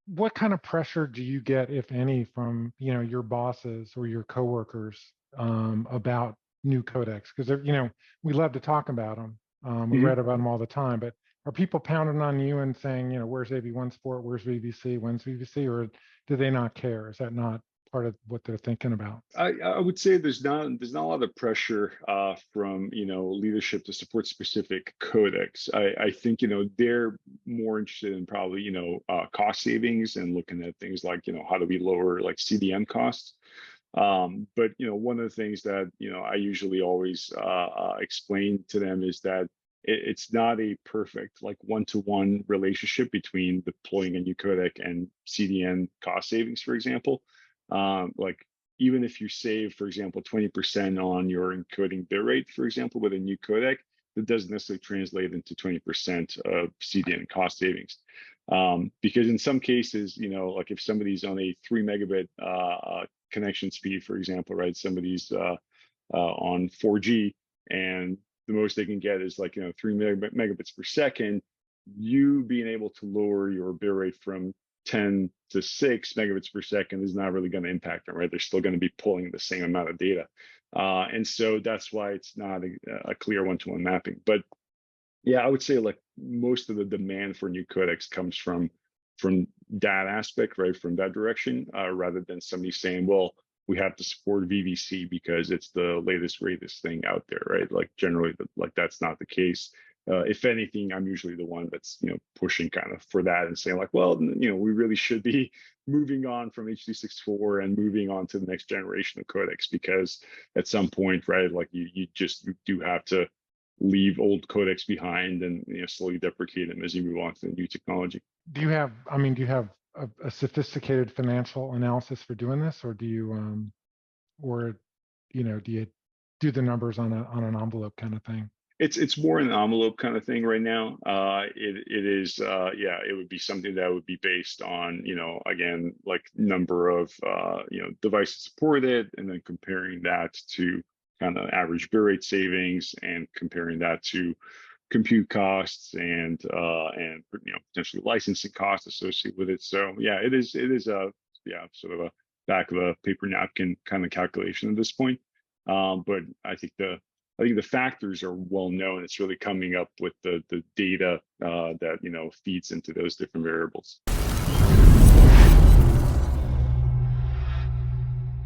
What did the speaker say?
what kind of pressure do you get, if any, from your bosses or your coworkers about new codecs? Because we love to talk about them. We Mhm. read about them all the time, but are people pounding on you and saying, where's AV1 Sport, where's VVC, when's VVC, or do they not care? Is that not part of what they're thinking about? I would say there's not a lot of pressure from leadership to support specific codecs. I think they're more interested in probably cost savings and looking at things like how do we lower like CDN costs. But one of the things that I usually always explain to them is that it's not a perfect like one-to-one relationship between deploying a new codec and CDN cost savings, for example. Like even if you save, for example, 20% on your encoding bit rate, for example, with a new codec, that doesn't necessarily translate into 20% of CDN cost savings. Because in some cases, like if somebody's on a 3 megabit connection speed, for example, right? Somebody's on 4G, and the most they can get is like 3 megabits per second. You being able to lower your bit rate from 10 to 6 megabits per second is not really going to impact them, right? They're still going to be pulling the same amount of data. And so that's why it's not a clear one-to-one mapping. But yeah, I would say like most of the demand for new codecs comes from that aspect, right? From that direction, rather than somebody saying, well, we have to support VVC because it's the latest, greatest thing out there, right? Like generally, like that's not the case. If anything, I'm usually the one that's pushing kind of for that and saying like, well, we really should be moving on from HD64 and moving on to the next generation of codecs because at some point, right, like you do have to leave old codecs behind and slowly deprecate them as you move on to the new technology. Do you have a sophisticated financial analysis for doing this, or or do you do the numbers on an envelope kind of thing? It's more an envelope kind of thing right now. It is yeah, it would be something that would be based on again like number of devices supported, and then comparing that to kind of average bill rate savings, and comparing that to compute costs and potentially licensing costs associated with it. So yeah, it is a yeah sort of a back of a paper napkin kind of calculation at this point. But I think the factors are well known. It's really coming up with the data that feeds into those different variables.